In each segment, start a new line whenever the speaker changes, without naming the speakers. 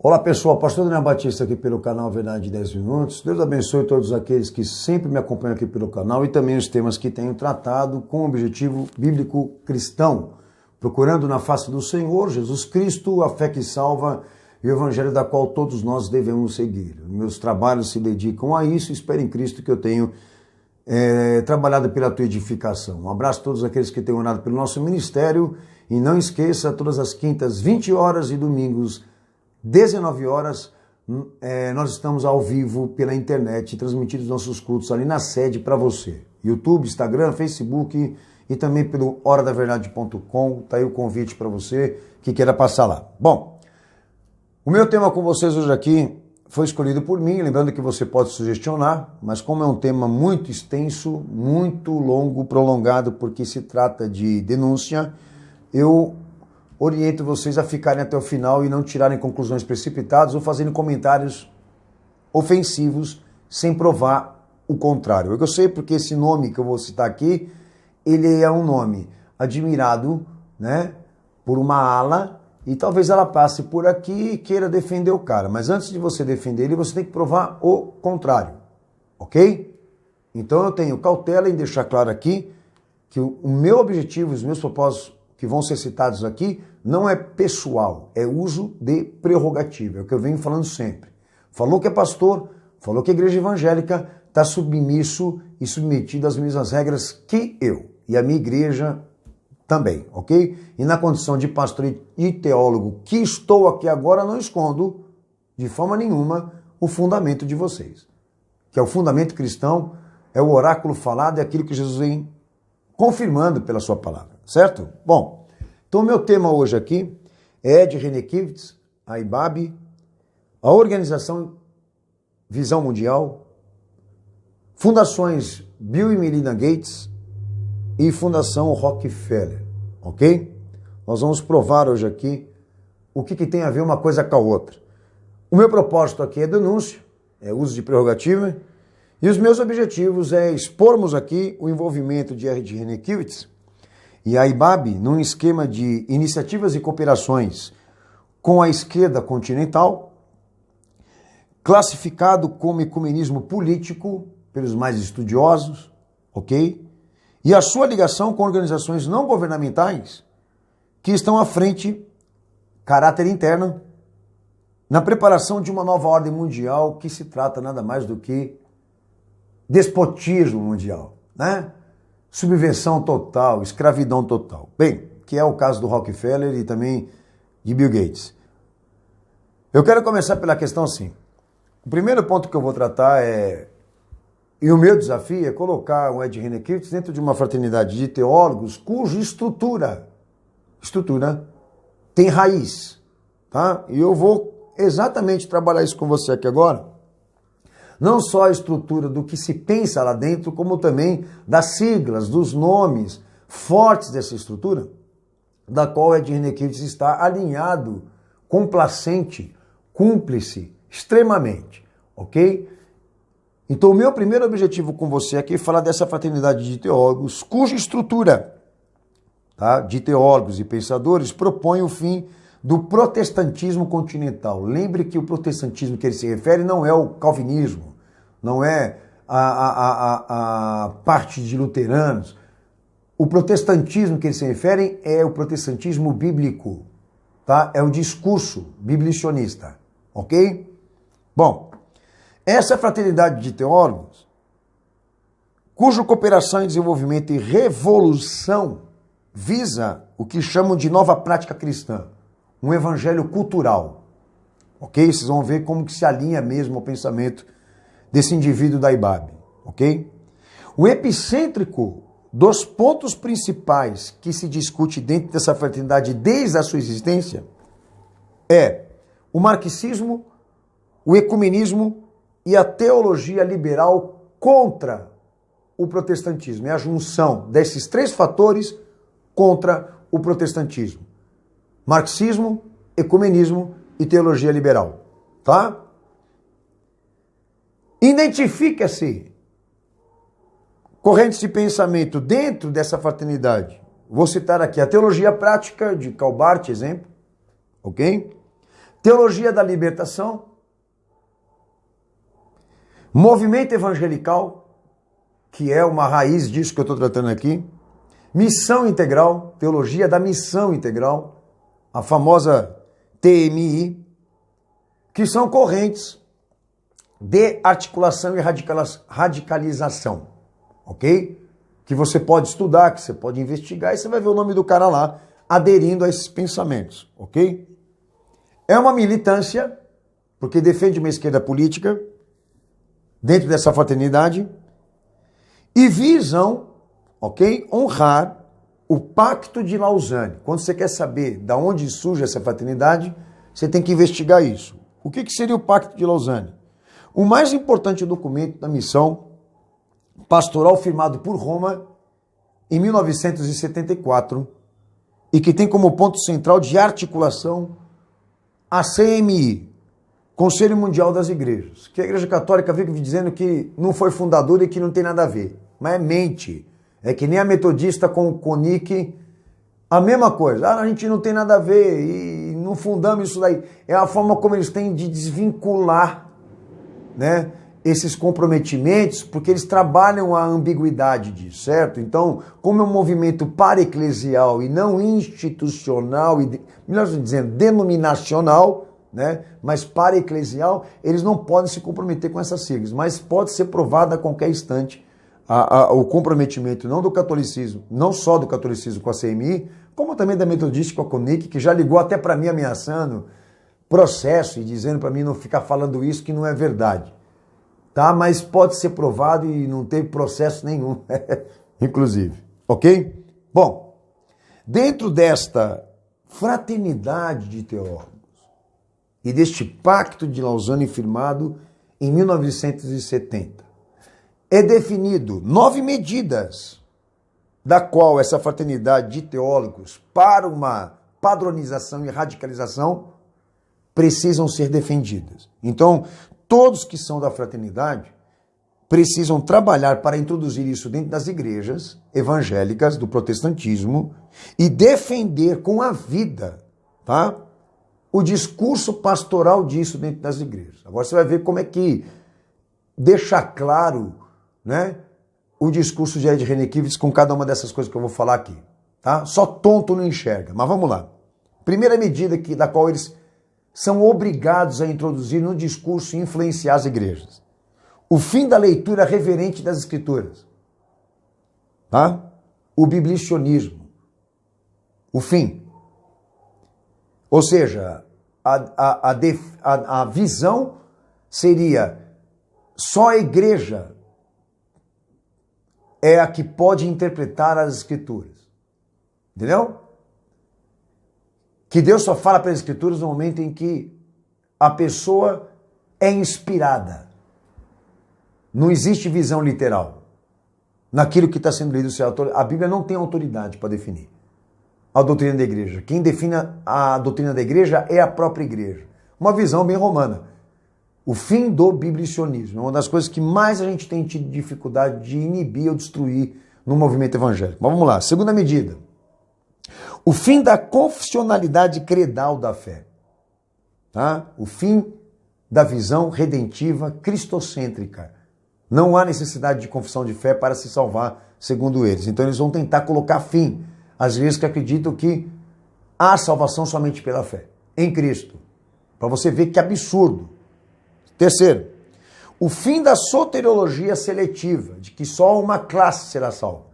Olá pessoal, Pastor Daniel Batista aqui pelo canal Verdade de 10 Minutos. Deus abençoe todos aqueles que sempre me acompanham aqui pelo canal e também os temas que tenho tratado com o objetivo bíblico cristão, procurando na face do Senhor Jesus Cristo a fé que salva e o evangelho da qual todos nós devemos seguir. Meus trabalhos se dedicam a isso, espero em Cristo que eu tenho trabalhado pela tua edificação. Um abraço a todos aqueles que têm orado pelo nosso ministério e não esqueça, todas as quintas, 20 horas e domingos, 19 horas, nós estamos ao vivo pela internet, transmitindo os nossos cultos ali na sede para você. YouTube, Instagram, Facebook e também pelo horadaverdade.com. Está aí o convite para você que queira passar lá. Bom, o meu tema com vocês hoje aqui foi escolhido por mim, lembrando que você pode sugestionar, mas como é um tema muito extenso, muito longo, prolongado, porque se trata de denúncia, eu oriento vocês a ficarem até o final e não tirarem conclusões precipitadas ou fazerem comentários ofensivos sem provar o contrário. Eu sei porque esse nome que eu vou citar aqui, ele é um nome admirado, né, por uma ala e talvez ela passe por aqui e queira defender o cara. Mas antes de você defender ele, você tem que provar o contrário, ok? Então eu tenho cautela em deixar claro aqui que o meu objetivo, os meus propósitos que vão ser citados aqui, não é pessoal, é uso de prerrogativa, é o que eu venho falando sempre. Falou que é pastor, falou que é igreja evangélica, está submisso e submetido às mesmas regras que eu e a minha igreja também, ok? E na condição de pastor e teólogo que estou aqui agora, não escondo de forma nenhuma o fundamento de vocês, que é o fundamento cristão, é o oráculo falado, é aquilo que Jesus vem confirmando pela sua palavra, certo? Bom, então o meu tema hoje aqui é de René Kivitz, a IBAB, a Organização Visão Mundial, Fundações Bill e Melinda Gates e Fundação Rockefeller, ok? Nós vamos provar hoje aqui o que tem a ver uma coisa com a outra. O meu propósito aqui é denúncia, é uso de prerrogativa, e os meus objetivos é expormos aqui o envolvimento de René Kivitz e a IBAB num esquema de iniciativas e cooperações com a esquerda continental, classificado como ecumenismo político pelos mais estudiosos, ok? E a sua ligação com organizações não governamentais que estão à frente, caráter interno, na preparação de uma nova ordem mundial que se trata nada mais do que despotismo mundial, né? Subversão total, escravidão total. Bem, que é o caso do Rockefeller e também de Bill Gates. Eu quero começar pela questão assim. O primeiro ponto que eu vou tratar e o meu desafio é colocar o René Kivitz dentro de uma fraternidade de teólogos cuja estrutura tem raiz, tá? E eu vou exatamente trabalhar isso com você aqui agora. Não só a estrutura do que se pensa lá dentro, como também das siglas, dos nomes fortes dessa estrutura, da qual René Kivitz está alinhado, complacente, cúmplice, extremamente, ok? Então o meu primeiro objetivo com você aqui é falar dessa fraternidade de teólogos, cuja estrutura, tá, de teólogos e pensadores propõe o fim do protestantismo continental. Lembre que o protestantismo que ele se refere não é o calvinismo, não é a parte de luteranos. O protestantismo que ele se refere é o protestantismo bíblico, tá? É o discurso biblicionista, ok? Bom, essa fraternidade de teólogos, cuja cooperação em desenvolvimento e revolução visa o que chamam de nova prática cristã, um evangelho cultural, ok? Vocês vão ver como que se alinha mesmo ao pensamento desse indivíduo da IBAB, ok? O epicêntrico dos pontos principais que se discute dentro dessa fraternidade desde a sua existência é o marxismo, o ecumenismo e a teologia liberal contra o protestantismo. É a junção desses três fatores contra o protestantismo. Marxismo, ecumenismo e teologia liberal, tá? Identifica-se correntes de pensamento dentro dessa fraternidade. Vou citar aqui a teologia prática de Karl Barth, exemplo, ok? teologia da libertação, movimento evangelical, que é uma raiz disso que eu estou tratando aqui, missão integral, teologia da missão integral, a famosa TMI, que são correntes de articulação e radicalização, ok? Que você pode estudar, que você pode investigar, e você vai ver o nome do cara lá, aderindo a esses pensamentos, ok? É uma militância, porque defende uma esquerda política, dentro dessa fraternidade, e visam, ok, honrar o Pacto de Lausanne. Quando você quer saber de onde surge essa fraternidade, você tem que investigar isso. O que seria o Pacto de Lausanne? O mais importante documento da missão pastoral firmado por Roma em 1974 e que tem como ponto central de articulação a CMI, Conselho Mundial das Igrejas, que a Igreja Católica vive dizendo que não foi fundadora e que não tem nada a ver. Mas é mente. É que nem a metodista com o CONIC, a mesma coisa. A gente não tem nada a ver e não fundamos isso daí. É a forma como eles têm de desvincular, né, esses comprometimentos, porque eles trabalham a ambiguidade disso, certo? Então, como é um movimento para-eclesial e não institucional, e melhor dizendo, denominacional, né, mas para-eclesial, eles não podem se comprometer com essas siglas, mas pode ser provado a qualquer instante o comprometimento não do catolicismo, não só do catolicismo com a CMI, como também da metodista com a CONIC, que já ligou até para mim ameaçando processo e dizendo para mim não ficar falando isso que não é verdade. Tá? Mas pode ser provado e não teve processo nenhum, inclusive. Ok? Bom, dentro desta fraternidade de teólogos e deste Pacto de Lausanne firmado em 1970, é definido 9 medidas da qual essa fraternidade de teólogos, para uma padronização e radicalização, precisam ser defendidas. Então, todos que são da fraternidade precisam trabalhar para introduzir isso dentro das igrejas evangélicas do protestantismo e defender com a vida, tá, o discurso pastoral disso dentro das igrejas. Agora você vai ver como é que deixa claro, né, o discurso de Ed Renekiewicz com cada uma dessas coisas que eu vou falar aqui. Tá? Só tonto não enxerga, mas vamos lá. Primeira medida da qual eles são obrigados a introduzir no discurso e influenciar as igrejas. O fim da leitura reverente das Escrituras. Tá? O biblicionismo. O fim. Ou seja, a visão seria só a igreja é a que pode interpretar as Escrituras. Entendeu? Que Deus só fala pelas Escrituras no momento em que a pessoa é inspirada. Não existe visão literal. Naquilo que está sendo lido, a Bíblia não tem autoridade para definir a doutrina da igreja. Quem define a doutrina da igreja é a própria igreja. Uma visão bem romana. O fim do biblicionismo é uma das coisas que mais a gente tem tido dificuldade de inibir ou destruir no movimento evangélico. Mas vamos lá. Segunda medida. O fim da confessionalidade credal da fé. Tá? O fim da visão redentiva cristocêntrica. Não há necessidade de confissão de fé para se salvar, segundo eles. Então eles vão tentar colocar fim às vezes que acreditam que há salvação somente pela fé em Cristo. Para você ver que absurdo. Terceiro, o fim da soteriologia seletiva, de que só uma classe será salva,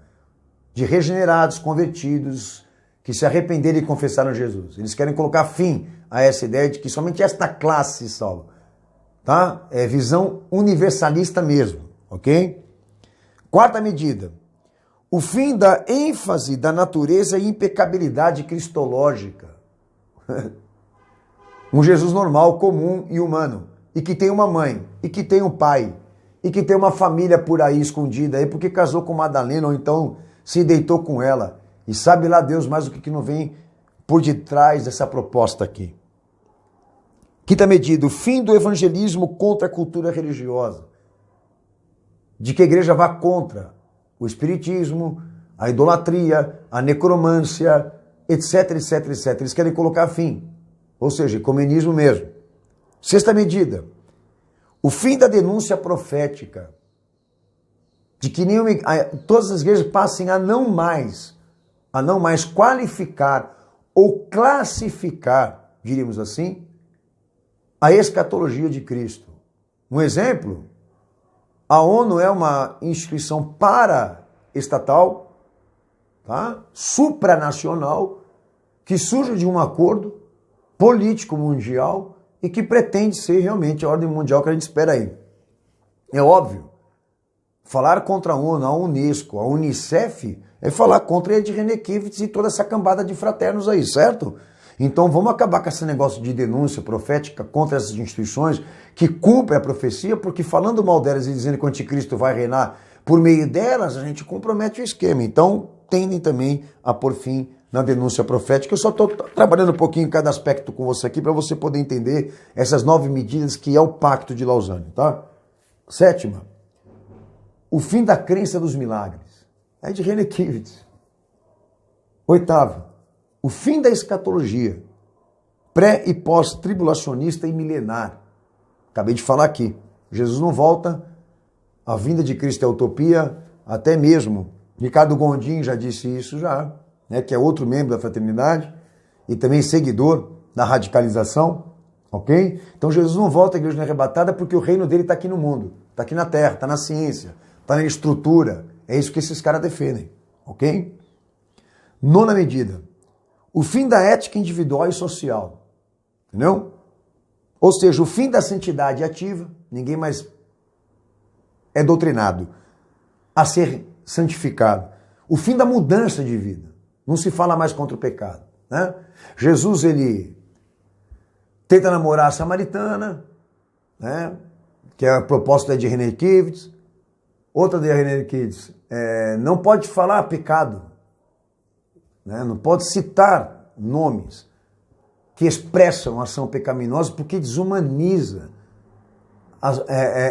de regenerados, convertidos, que se arrependerem e confessaram Jesus. Eles querem colocar fim a essa ideia de que somente esta classe se salva. Tá? É visão universalista mesmo, ok? Quarta medida, o fim da ênfase da natureza e impecabilidade cristológica. Um Jesus normal, comum e humano. E que tem uma mãe, e que tem um pai, e que tem uma família por aí escondida, aí porque casou com Madalena, ou então se deitou com ela. E sabe lá Deus mais o que não vem por detrás dessa proposta aqui. Quinta medida, o fim do evangelismo contra a cultura religiosa. De que a igreja vá contra o espiritismo, a idolatria, a necromância, etc, etc, etc. Eles querem colocar fim. ou seja, ecumenismo mesmo. Sexta medida, o fim da denúncia profética, de que todas as igrejas passem a não mais qualificar ou classificar, diríamos assim, a escatologia de Cristo. Um exemplo, a ONU é uma instituição paraestatal, tá? Supranacional, que surge de um acordo político mundial e que pretende ser realmente a ordem mundial que a gente espera aí. É óbvio, falar contra a ONU, a Unesco, a Unicef, é falar contra Ed Renekiewicz e toda essa cambada de fraternos aí, certo? Então vamos acabar com esse negócio de denúncia profética contra essas instituições que cumprem a profecia, porque falando mal delas e dizendo que o anticristo vai reinar por meio delas, a gente compromete o esquema. Então tendem também a pôr fim na denúncia profética. Eu só estou trabalhando um pouquinho em cada aspecto com você aqui para você poder entender essas 9 medidas que é o Pacto de Lausanne, tá? Sétima, o fim da crença dos milagres. É de Renekiewicz. Oitava, o fim da escatologia, pré e pós-tribulacionista e milenar. Acabei de falar aqui. Jesus não volta, a vinda de Cristo é utopia, até mesmo Ricardo Gondim já disse isso já, né, que é outro membro da fraternidade e também seguidor da radicalização, ok? Então Jesus não volta, a igreja não é arrebatada porque o reino dele está aqui no mundo, está aqui na terra, está na ciência, está na estrutura. É isso que esses caras defendem, ok? Nona medida, o fim da ética individual e social, entendeu? Ou seja, o fim da santidade ativa, ninguém mais é doutrinado a ser santificado. O fim da mudança de vida, não se fala mais contra o pecado, né? Jesus, ele tenta namorar a samaritana, né? Que é a proposta de Renekiewicz. Outra de Renekiewicz, não pode falar pecado, né? Não pode citar nomes que expressam ação pecaminosa porque desumaniza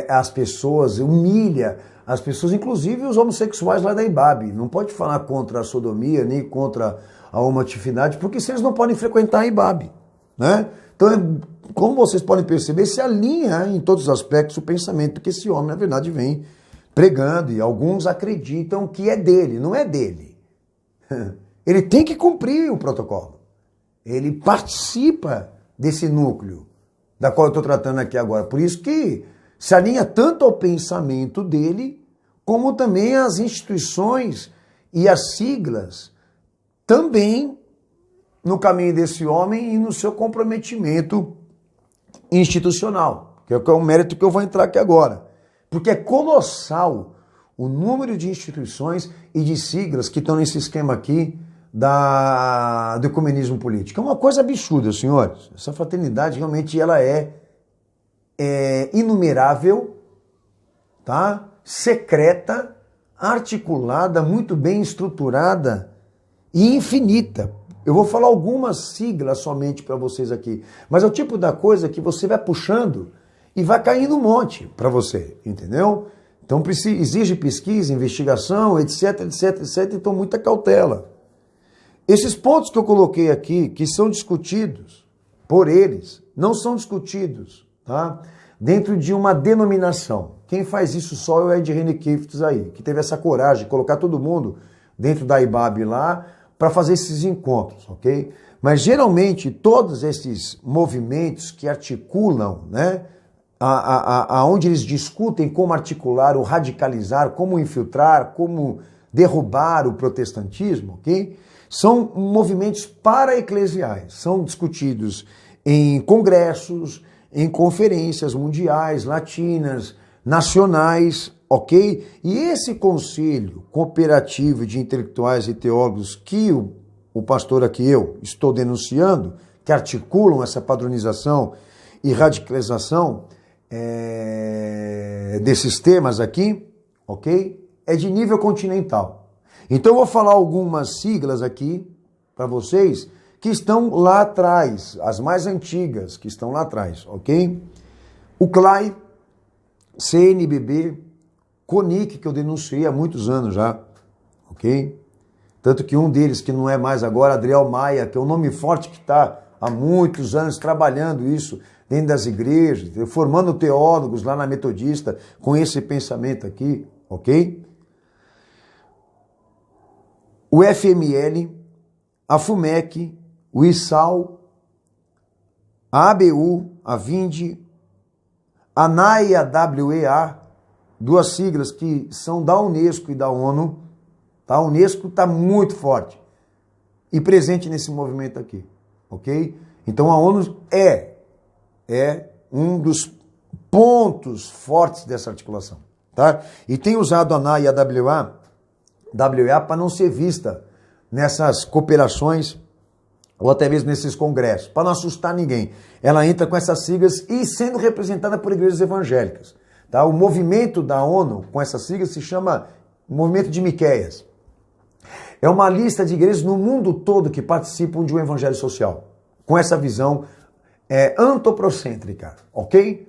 as pessoas, humilha as pessoas, inclusive os homossexuais lá da IBAB. Não pode falar contra a sodomia nem contra a homoatividade porque eles não podem frequentar a IBAB, né? Então, como vocês podem perceber, se alinha em todos os aspectos o pensamento que esse homem, na verdade, vem pregando, e alguns acreditam que é dele, não é dele. Ele tem que cumprir o protocolo. Ele participa desse núcleo da qual eu estou tratando aqui agora. Por isso que se alinha tanto ao pensamento dele, como também às instituições e às siglas, também no caminho desse homem e no seu comprometimento institucional, que é o mérito que eu vou entrar aqui agora. Porque é colossal o número de instituições e de siglas que estão nesse esquema aqui do ecumenismo político. É uma coisa absurda, senhores. Essa fraternidade realmente ela é inumerável, tá? Secreta, articulada, muito bem estruturada e infinita. Eu vou falar algumas siglas somente para vocês aqui, mas é o tipo da coisa que você vai puxando e vai caindo um monte para você, entendeu? Então exige pesquisa, investigação, etc, etc, etc, então muita cautela. Esses pontos que eu coloquei aqui, que são discutidos por eles, não são discutidos, tá? Dentro de uma denominação. Quem faz isso só é o Ed Renekiewicz aí, que teve essa coragem de colocar todo mundo dentro da IBAB lá para fazer esses encontros, ok? Mas geralmente todos esses movimentos que articulam, né, aonde eles discutem como articular ou radicalizar, como infiltrar, como derrubar o protestantismo, ok? São movimentos para-eclesiais, são discutidos em congressos, em conferências mundiais, latinas, nacionais, ok? E esse conselho cooperativo de intelectuais e teólogos que o pastor aqui, eu, estou denunciando, que articulam essa padronização e radicalização desses temas aqui, ok? É de nível continental. Então eu vou falar algumas siglas aqui para vocês que estão lá atrás, as mais antigas que estão lá atrás, ok? O CLAI, CNBB, CONIC, que eu denunciei há muitos anos já, ok? Tanto que um deles, que não é mais agora, Adriel Maia, que é um nome forte que está há muitos anos trabalhando isso dentro das igrejas, formando teólogos lá na Metodista com esse pensamento aqui, ok? O FML, a FUMEC, o ISAL, a ABU, a VIND, a NAI e a WEA, duas siglas que são da Unesco e da ONU. Tá? A Unesco está muito forte e presente nesse movimento aqui, ok? Então a ONU é um dos pontos fortes dessa articulação, tá? E tem usado a NAI e a WEA para não ser vista nessas cooperações ou até mesmo nesses congressos, para não assustar ninguém. Ela entra com essas siglas e sendo representada por igrejas evangélicas. Tá? O movimento da ONU com essas siglas se chama Movimento de Miqueias. É uma lista de igrejas no mundo todo que participam de um evangelho social, com essa visão antropocêntrica, ok?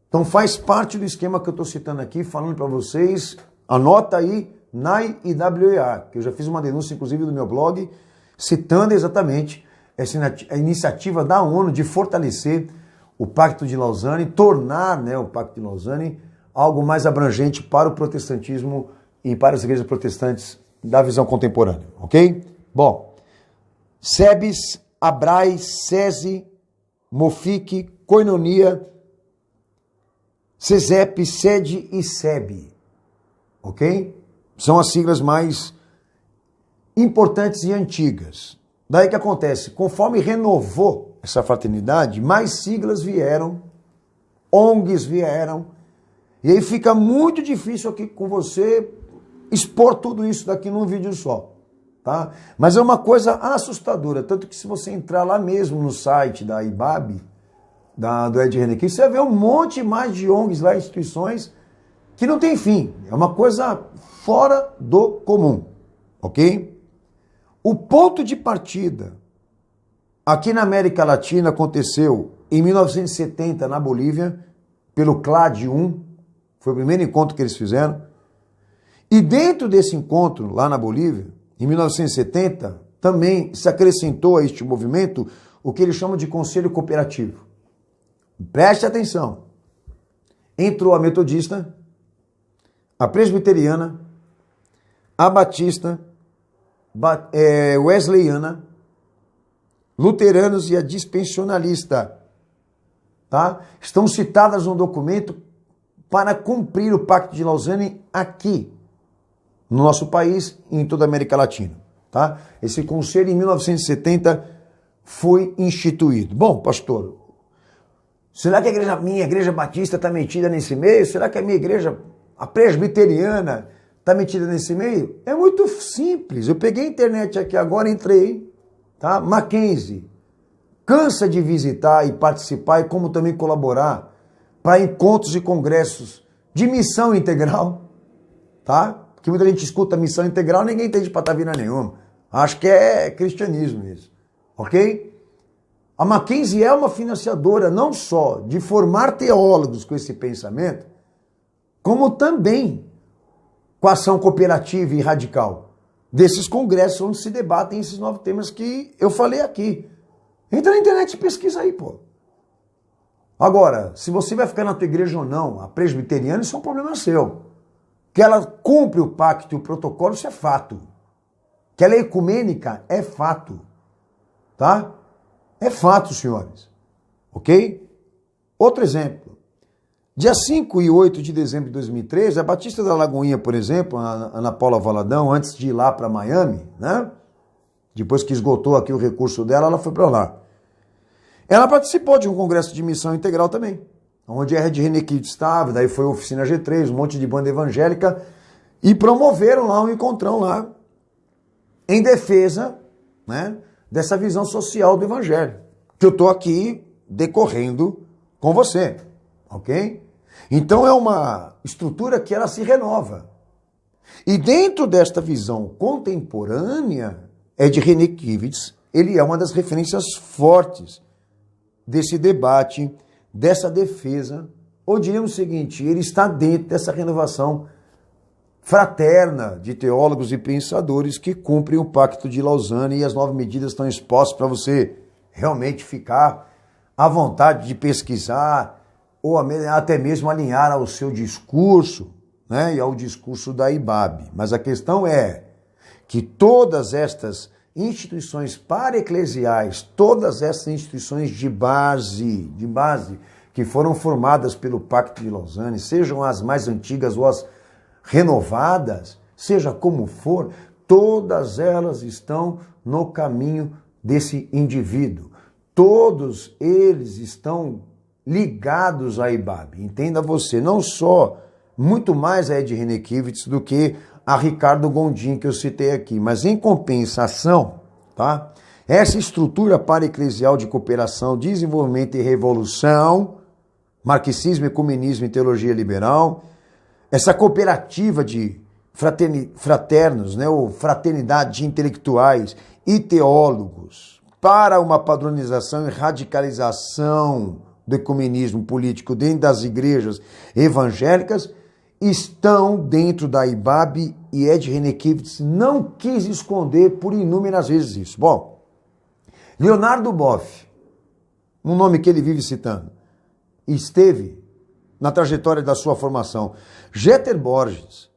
Então faz parte do esquema que eu estou citando aqui, falando para vocês, anota aí, NAI e WEA, que eu já fiz uma denúncia, inclusive, no meu blog, citando exatamente a iniciativa da ONU de fortalecer o Pacto de Lausanne, tornar o Pacto de Lausanne algo mais abrangente para o protestantismo e para as igrejas protestantes da visão contemporânea, ok? Bom, SEBS, ABRAE, SESI, MOFIC, Koinonia, CESEP, SED e SEB, ok? São as siglas mais importantes e antigas. Daí que acontece, conforme renovou essa fraternidade, mais siglas vieram, ONGs vieram, e aí fica muito difícil aqui com você expor tudo isso daqui num vídeo só, tá? Mas é uma coisa assustadora, tanto que se você entrar lá mesmo no site da IBAB, do Ed Reneki, você vai ver um monte mais de ONGs lá, instituições, que não tem fim. É uma coisa fora do comum, ok? O ponto de partida aqui na América Latina aconteceu em 1970 na Bolívia, pelo CLAD-1, foi o primeiro encontro que eles fizeram. E dentro desse encontro lá na Bolívia, em 1970, também se acrescentou a este movimento o que eles chamam de Conselho Cooperativo. Preste atenção. Entrou a Metodista, a Presbiteriana, a Batista, Wesleyana, Luteranos e a Dispensionalista, tá? Estão citadas no documento para cumprir o Pacto de Lausanne aqui, no nosso país e em toda a América Latina, tá? Esse conselho em 1970 foi instituído. Bom, pastor, será que minha igreja batista está metida nesse meio? Será que a minha igreja, a presbiteriana, está metida nesse meio? É muito simples. Eu peguei a internet aqui agora, entrei, tá? Mackenzie. Cansa de visitar e participar e como também colaborar para encontros e congressos de missão integral, tá? Porque muita gente escuta missão integral, ninguém entende patavina nenhuma. Acho que é cristianismo isso, ok? A Mackenzie é uma financiadora não só de formar teólogos com esse pensamento, como também com a ação cooperativa e radical desses congressos onde se debatem esses novos temas que eu falei aqui. Entra na internet e pesquisa aí, pô. Agora, se você vai ficar na tua igreja ou não, a presbiteriana, isso é um problema seu. Que ela cumpre o pacto e o protocolo, isso é fato. Que ela é ecumênica, é fato. Tá? É fato, senhores. Ok? Outro exemplo. Dia 5 e 8 de dezembro de 2013, a Batista da Lagoinha, por exemplo, a Ana Paula Valadão, antes de ir lá para Miami, né? Depois que esgotou aqui o recurso dela, ela foi para lá. Ela participou de um congresso de missão integral também, onde a Ed Reneki estava, daí foi a Oficina G3, um monte de banda evangélica, e promoveram lá um encontrão lá, em defesa, né, dessa visão social do evangelho, que eu estou aqui decorrendo com você, ok? Então é uma estrutura que ela se renova. E dentro desta visão contemporânea, Ed Renekivitz, ele é uma das referências fortes desse debate, dessa defesa, ou diríamos o seguinte, ele está dentro dessa renovação fraterna de teólogos e pensadores que cumprem o Pacto de Lausanne e as 9 medidas estão expostas para você realmente ficar à vontade de pesquisar ou até mesmo alinhar ao seu discurso, né, e ao discurso da IBAB. Mas a questão é que todas estas instituições para-eclesiais, todas essas instituições de base, que foram formadas pelo Pacto de Lausanne, sejam as mais antigas ou as renovadas, seja como for, todas elas estão no caminho desse indivíduo. Todos eles estão ligados à IBAB. Entenda você, não só, muito mais a Ed Renekiewicz do que a Ricardo Gondim, que eu citei aqui, mas em compensação, tá? Essa estrutura para-eclesial de cooperação, desenvolvimento e revolução, marxismo, ecumenismo e teologia liberal, essa cooperativa de fraternos, né, ou fraternidade de intelectuais e teólogos para uma padronização e radicalização do ecumenismo político dentro das igrejas evangélicas, estão dentro da IBAB e Ed Renekiewicz não quis esconder por inúmeras vezes isso. Bom, Leonardo Boff, um nome que ele vive citando, esteve na trajetória da sua formação. Jeter Borges,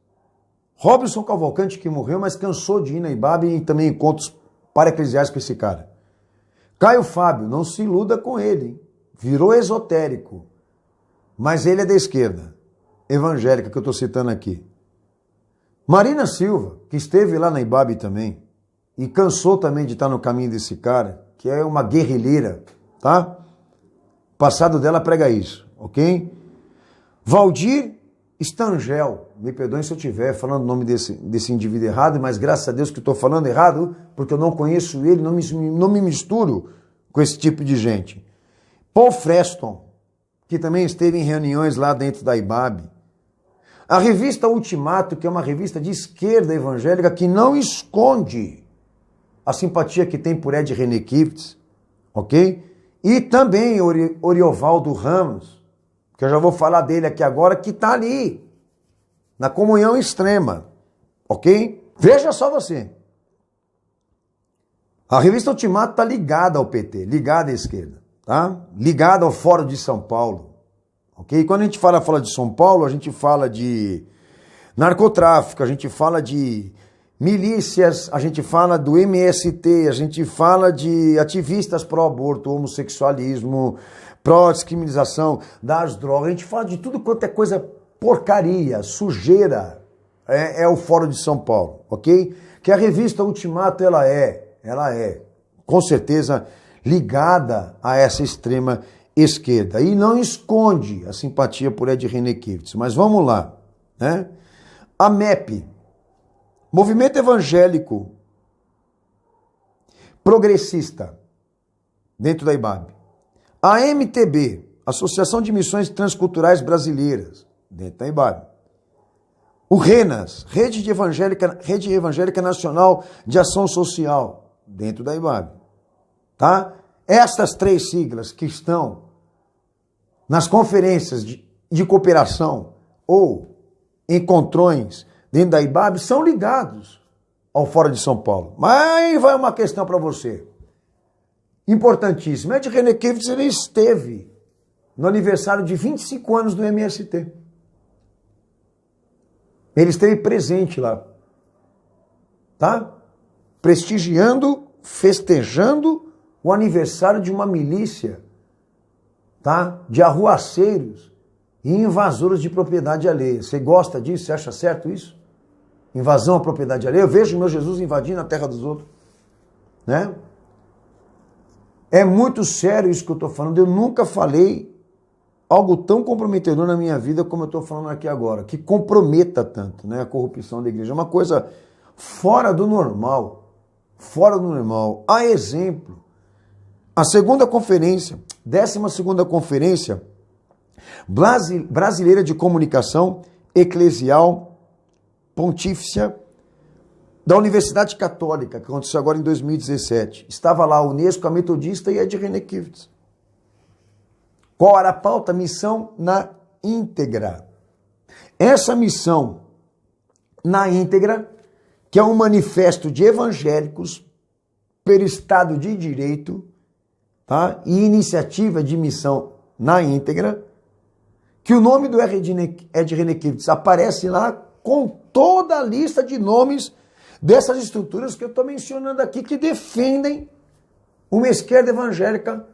Robson Cavalcante, que morreu, mas cansou de ir na IBAB e também encontros para-eclesiais com esse cara. Caio Fábio, não se iluda com ele, hein? Virou esotérico, mas ele é da esquerda evangélica, que eu estou citando aqui. Marina Silva, que esteve lá na IBAB também, e cansou também de estar no caminho desse cara, que é uma guerrilheira, tá? O passado dela prega isso, ok? Valdir Stangel, me perdoem se eu estiver falando o nome desse indivíduo errado, mas graças a Deus que eu estou falando errado, porque eu não conheço ele, não me misturo com esse tipo de gente. Paul Freston, que também esteve em reuniões lá dentro da IBAB. A revista Ultimato, que é uma revista de esquerda evangélica que não esconde a simpatia que tem por Ed Renekiewicz, ok? E também Oriovaldo Ramos, que eu já vou falar dele aqui agora, que está ali, na comunhão extrema, ok? Veja só você. A revista Ultimato está ligada ao PT, ligada à esquerda, tá? Ligada ao Fórum de São Paulo. Ok? Quando a gente fala de São Paulo, a gente fala de narcotráfico, a gente fala de milícias, a gente fala do MST, a gente fala de ativistas pró-aborto, homossexualismo, pró-descriminalização das drogas, a gente fala de tudo quanto é coisa porcaria, sujeira, é o Fórum de São Paulo, ok? Que a revista Ultimato, ela é, com certeza, ligada a essa extrema esquerda e não esconde a simpatia por Ed Renekiewicz. Mas vamos lá, né? A MEP, Movimento Evangélico Progressista, dentro da IBAB. A MTB, Associação de Missões Transculturais Brasileiras, dentro da IBAB. O RENAS, Rede Evangélica Nacional de Ação Social, dentro da IBAB. Tá? Essas três siglas que estão nas conferências de cooperação ou encontrões dentro da IBAB são ligados ao Fórum de São Paulo. Mas aí vai uma questão para você. Importantíssima. Ed Renekiewicz, ele esteve no aniversário de 25 anos do MST. Ele esteve presente lá. Tá? Prestigiando, festejando o aniversário de uma milícia, tá? De arruaceiros e invasores de propriedade alheia. Você gosta disso? Você acha certo isso? Invasão à propriedade alheia? Eu vejo meu Jesus invadindo a terra dos outros. Né? É muito sério isso que eu estou falando. Eu nunca falei algo tão comprometedor na minha vida como eu estou falando aqui agora, que comprometa tanto, né, a corrupção da igreja. É uma coisa fora do normal. Fora do normal. A exemplo, a segunda conferência, 12ª Conferência Brasileira de Comunicação Eclesial Pontífice da Universidade Católica, que aconteceu agora em 2017. Estava lá a Unesco, a Metodista e a Ed Renekiewicz. Qual era a pauta? Missão na íntegra. Essa missão na íntegra, que é um manifesto de evangélicos pelo Estado de Direito, tá? E iniciativa de missão na íntegra, que o nome do Ed Renekiewicz aparece lá com toda a lista de nomes dessas estruturas que eu estou mencionando aqui, que defendem uma esquerda evangélica,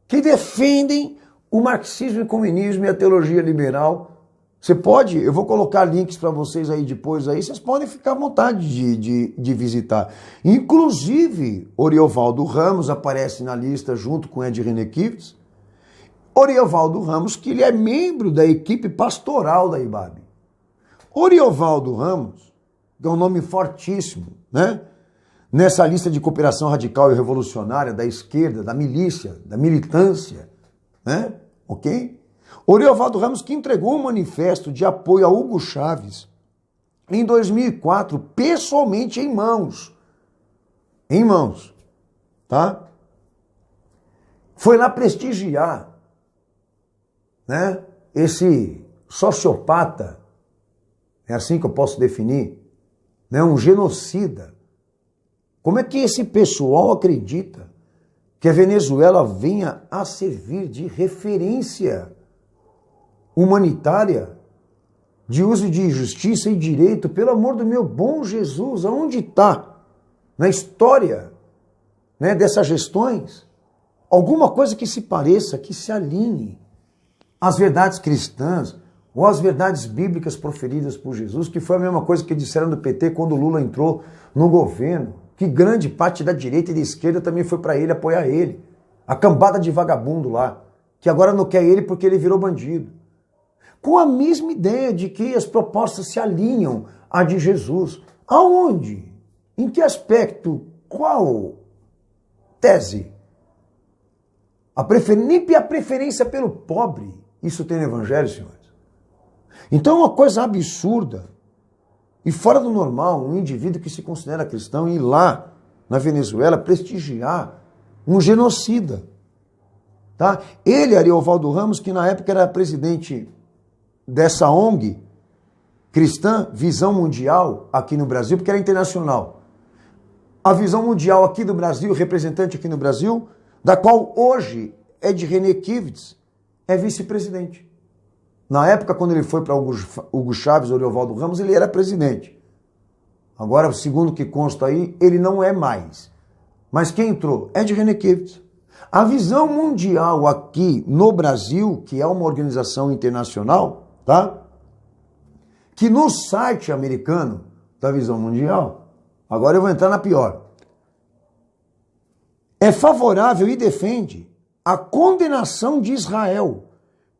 que defendem o marxismo e comunismo e a teologia liberal. Você pode, eu vou colocar links para vocês aí depois, aí vocês podem ficar à vontade de visitar. Inclusive, Oriovaldo Ramos aparece na lista junto com Ed Renekiewicz. Oriovaldo Ramos, que ele é membro da equipe pastoral da IBAB. Oriovaldo Ramos, que é um nome fortíssimo, né? Nessa lista de cooperação radical e revolucionária da esquerda, da milícia, da militância, né? Ok? Oriovaldo Ramos, que entregou um manifesto de apoio a Hugo Chávez em 2004, pessoalmente em mãos, tá? Foi lá prestigiar, né? Esse sociopata, é assim que eu posso definir, né? Um genocida. Como é que esse pessoal acredita que a Venezuela venha a servir de referência humanitária, de uso de justiça e direito? Pelo amor do meu bom Jesus, aonde está na história, né, dessas gestões alguma coisa que se pareça, que se alinhe às verdades cristãs ou às verdades bíblicas proferidas por Jesus, que foi a mesma coisa que disseram do PT quando Lula entrou no governo, que grande parte da direita e da esquerda também foi para ele apoiar ele. A cambada de vagabundo lá, que agora não quer ele porque ele virou bandido. Com a mesma ideia de que as propostas se alinham à de Jesus. Aonde? Em que aspecto? Qual tese? Nem a preferência pelo pobre, isso tem no Evangelho, senhores. Então é uma coisa absurda e fora do normal um indivíduo que se considera cristão ir lá na Venezuela prestigiar um genocida. Tá? Ele, Ariovaldo Ramos, que na época era presidente dessa ONG cristã, Visão Mundial, aqui no Brasil, porque era internacional. A Visão Mundial aqui do Brasil, representante aqui no Brasil, da qual hoje Ed Renekiewicz é vice-presidente. Na época, quando ele foi para Hugo Chávez, Oriovaldo Ramos, ele era presidente. Agora, segundo o que consta aí, ele não é mais. Mas quem entrou? Ed Renekiewicz. A Visão Mundial aqui no Brasil, que é uma organização internacional, tá? Que no site americano da Visão Mundial, agora eu vou entrar na pior, é favorável e defende a condenação de Israel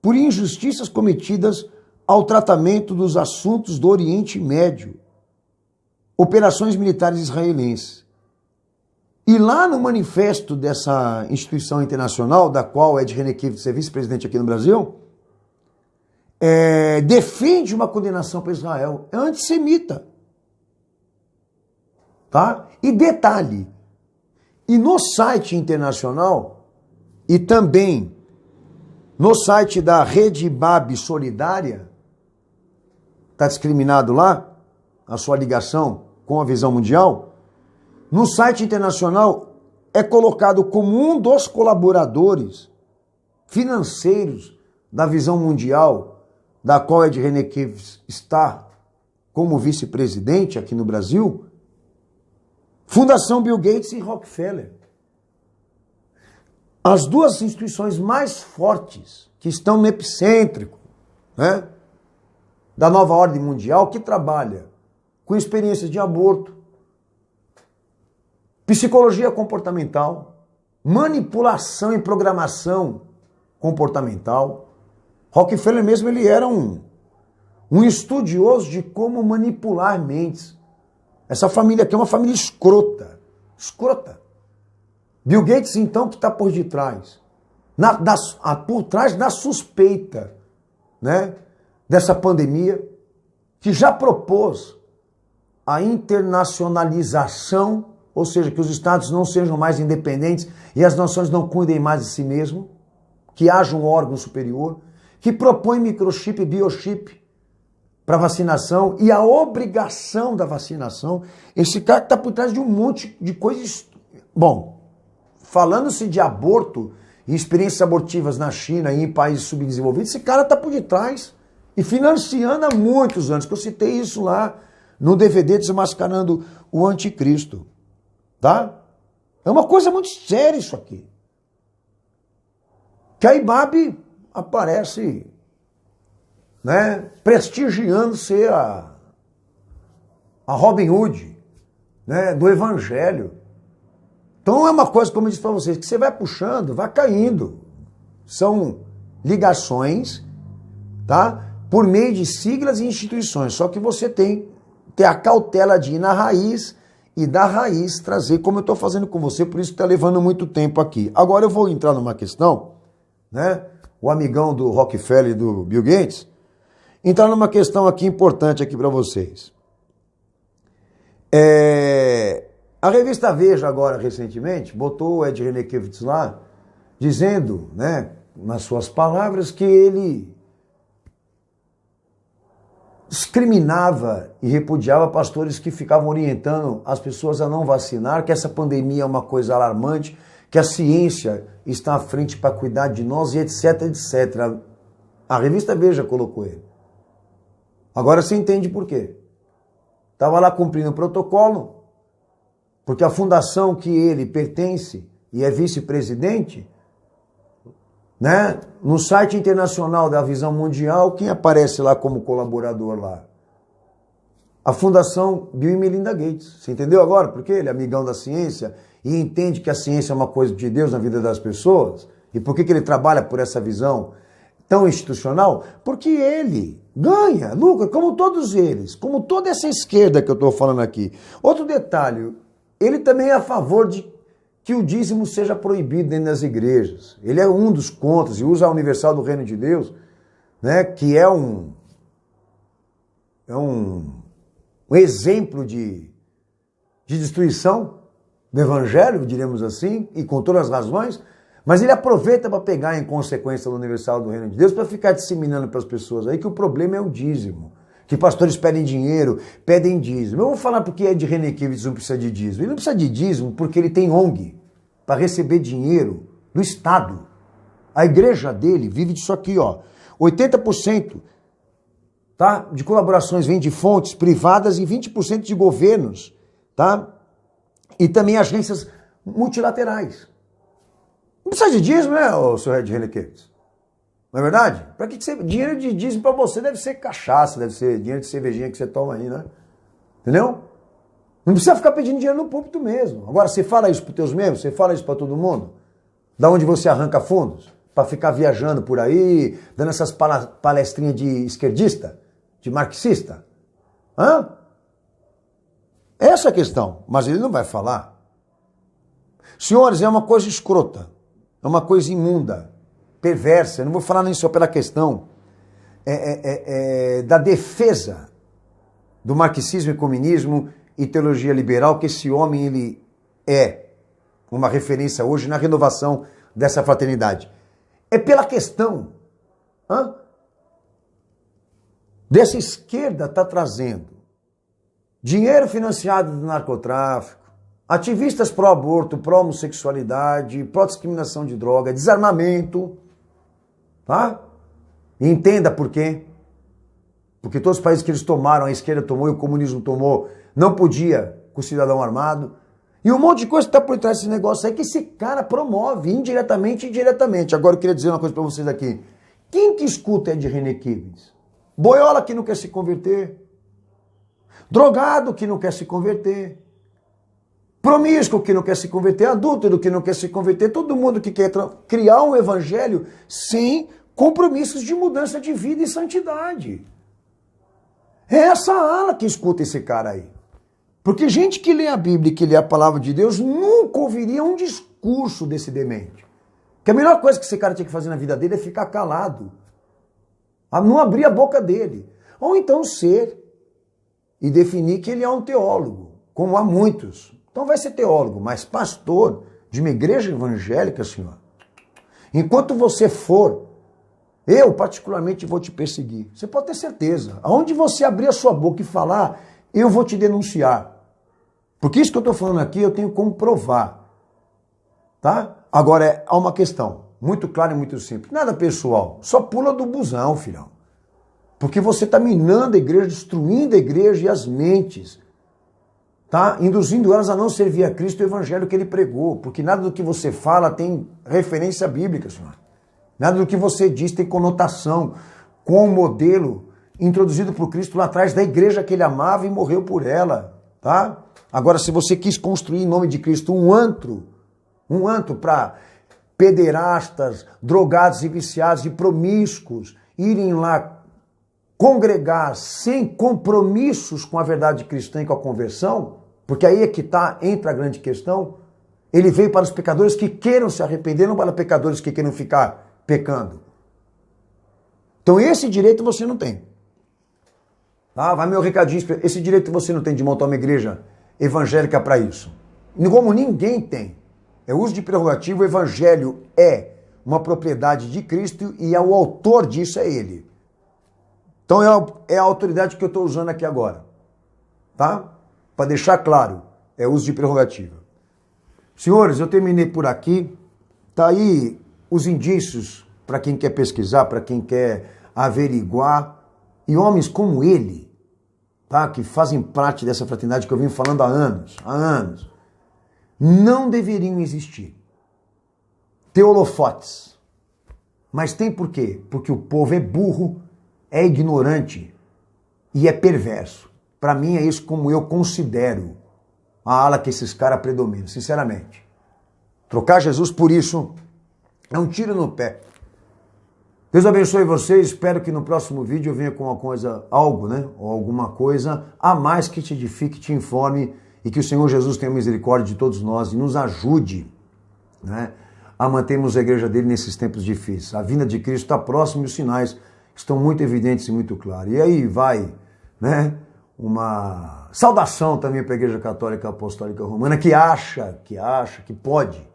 por injustiças cometidas ao tratamento dos assuntos do Oriente Médio, operações militares israelenses. E lá no manifesto dessa instituição internacional, da qual Ed Renekiewicz é vice-presidente aqui no Brasil, defende uma condenação para Israel. É antissemita. Tá? E detalhe, e no site internacional, e também no site da Rede IBAB Solidária, está discriminado lá a sua ligação com a Visão Mundial, no site internacional é colocado como um dos colaboradores financeiros da Visão Mundial, da qual Ed Renekiewicz está como vice-presidente aqui no Brasil, Fundação Bill Gates e Rockefeller. As duas instituições mais fortes que estão no epicêntrico, né, da nova ordem mundial, que trabalha com experiências de aborto, psicologia comportamental, manipulação e programação comportamental. Rockefeller mesmo, ele era um estudioso de como manipular mentes. Essa família aqui é uma família escrota. Escrota. Bill Gates, então, que está por detrás. Por trás da suspeita, né, dessa pandemia, que já propôs a internacionalização, ou seja, que os estados não sejam mais independentes e as nações não cuidem mais de si mesmo, que haja um órgão superior, que propõe microchip e biochip para vacinação e a obrigação da vacinação. Esse cara está por trás de um monte de coisas. Bom, Falando-se de aborto e experiências abortivas na China e em países subdesenvolvidos, esse cara está por detrás e financiando há muitos anos, que eu citei isso lá no DVD Desmascarando o Anticristo. Tá? É uma coisa muito séria isso aqui. Que a IBAB aparece, né, prestigiando ser a Robin Hood, né, do Evangelho. Então é uma coisa, como eu disse para vocês, que você vai puxando, vai caindo. São ligações, tá, por meio de siglas e instituições. Só que você tem que ter a cautela de ir na raiz e da raiz trazer, como eu estou fazendo com você, por isso que está levando muito tempo aqui. Agora eu vou entrar numa questão, né, o amigão do Rockefeller e do Bill Gates, entrar numa questão aqui importante aqui para vocês. A revista Veja agora, recentemente, botou o Ed Renekiewicz lá, dizendo, né, nas suas palavras, que ele discriminava e repudiava pastores que ficavam orientando as pessoas a não vacinar, que essa pandemia é uma coisa alarmante, que a ciência está à frente para cuidar de nós e etc, etc. A revista Veja colocou ele. Agora você entende por quê. Estava lá cumprindo o protocolo, porque a fundação que ele pertence e é vice-presidente, né, no site internacional da Visão Mundial, quem aparece lá como colaborador lá? A Fundação Bill e Melinda Gates. Você entendeu agora? Porque ele é amigão da ciência e entende que a ciência é uma coisa de Deus na vida das pessoas. E por que ele trabalha por essa visão tão institucional? Porque ele ganha, lucra, como todos eles, como toda essa esquerda que eu estou falando aqui. Outro detalhe, ele também é a favor de que o dízimo seja proibido dentro das igrejas. Ele é um dos contras e usa a Universal do Reino de Deus, né, que é um exemplo de destruição do Evangelho, diríamos assim, e com todas as razões, mas ele aproveita para pegar em consequência da Universal do Reino de Deus para ficar disseminando para as pessoas aí que o problema é o dízimo. Que pastores pedem dinheiro, pedem dízimo. Eu vou falar porque Ed Renekiewicz não precisa de dízimo. Ele não precisa de dízimo porque ele tem ONG para receber dinheiro do Estado. A igreja dele vive disso aqui, ó. 80%, tá, de colaborações vem de fontes privadas e 20% de governos, tá? E também agências multilaterais. Não precisa de dízimo, né, senhor Ed Renekiewicz? Não é verdade? Para que você... Dinheiro de dízimo para você deve ser cachaça, deve ser dinheiro de cervejinha que você toma aí, né? Entendeu? Não precisa ficar pedindo dinheiro no púlpito mesmo. Agora, você fala isso para os teus membros? Você fala isso para todo mundo? Da onde você arranca fundos? Para ficar viajando por aí, dando essas palestrinhas de esquerdista? De marxista? Hã? Essa é a questão. Mas ele não vai falar. Senhores, é uma coisa escrota. É uma coisa imunda. Perversa, eu não vou falar nem só pela questão da defesa do marxismo e comunismo e teologia liberal, que esse homem ele é uma referência hoje na renovação dessa fraternidade. É pela questão dessa esquerda tá trazendo dinheiro financiado do narcotráfico, ativistas pró-aborto, pró-homossexualidade, pró-discriminação de droga, desarmamento. Tá? E entenda por quê. Porque todos os países que eles tomaram, a esquerda tomou e o comunismo tomou, não podia com o cidadão armado. E um monte de coisa que está por trás desse negócio aí que esse cara promove, indiretamente e diretamente. Agora eu queria dizer uma coisa para vocês aqui. Quem que escuta Ed Renekiewicz? Boiola que não quer se converter. Drogado que não quer se converter. Promíscuo que não quer se converter, adúltero que não quer se converter, todo mundo que quer criar um evangelho sem compromissos de mudança de vida e santidade. É essa ala que escuta esse cara aí. Porque gente que lê a Bíblia e que lê a palavra de Deus nunca ouviria um discurso desse demente. Que a melhor coisa que esse cara tinha que fazer na vida dele é ficar calado. Não abrir a boca dele. Ou então ser e definir que ele é um teólogo, como há muitos. Então vai ser teólogo, mas pastor de uma igreja evangélica, senhor. Enquanto você for, eu particularmente vou te perseguir. Você pode ter certeza. Aonde você abrir a sua boca e falar, eu vou te denunciar. Porque isso que eu estou falando aqui, eu tenho como provar. Tá? Agora, há uma questão muito clara e muito simples. Nada pessoal, só pula do busão, filhão. Porque você está minando a igreja, destruindo a igreja e as mentes. Tá? Induzindo elas a não servir a Cristo e o evangelho que ele pregou. Porque nada do que você fala tem referência bíblica, senhor. Nada do que você diz tem conotação com o modelo introduzido por Cristo lá atrás da igreja que ele amava e morreu por ela. Tá? Agora, se você quis construir em nome de Cristo um antro para pederastas, drogados e viciados e promíscuos irem lá congregar sem compromissos com a verdade cristã e com a conversão, porque aí é que entra a grande questão. Ele veio para os pecadores que queiram se arrepender, não para pecadores que queiram ficar pecando. Então esse direito você não tem. Tá? Vai meu recadinho, esse direito você não tem de montar uma igreja evangélica para isso. Como ninguém tem. É uso de prerrogativo, o evangelho é uma propriedade de Cristo e o autor disso é ele. Então é a autoridade que eu estou usando aqui agora. Tá? Para deixar claro, é uso de prerrogativa. Senhores, eu terminei por aqui. Tá aí os indícios para quem quer pesquisar, para quem quer averiguar. E homens como ele, tá? Que fazem parte dessa fraternidade que eu venho falando há anos, não deveriam existir. Ter holofotes. Mas tem por quê? Porque o povo é burro, é ignorante e é perverso. Para mim é isso como eu considero a ala que esses caras predominam, sinceramente. Trocar Jesus por isso é um tiro no pé. Deus abençoe vocês, espero que no próximo vídeo eu venha com uma coisa, ou alguma coisa a mais que te edifique, te informe e que o Senhor Jesus tenha misericórdia de todos nós e nos ajude, né, a mantermos a igreja dele nesses tempos difíceis. A vinda de Cristo está próxima e os sinais estão muito evidentes e muito claros. E aí vai, né, uma saudação também para a Igreja Católica Apostólica Romana que acha que pode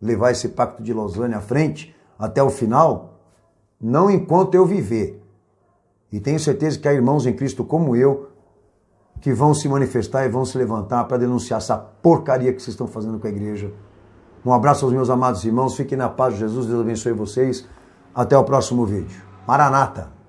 levar esse Pacto de Lausanne à frente até o final, não enquanto eu viver. E tenho certeza que há irmãos em Cristo como eu que vão se manifestar e vão se levantar para denunciar essa porcaria que vocês estão fazendo com a igreja. Um abraço aos meus amados irmãos, fiquem na paz de Jesus, Deus abençoe vocês. Até o próximo vídeo. Maranata!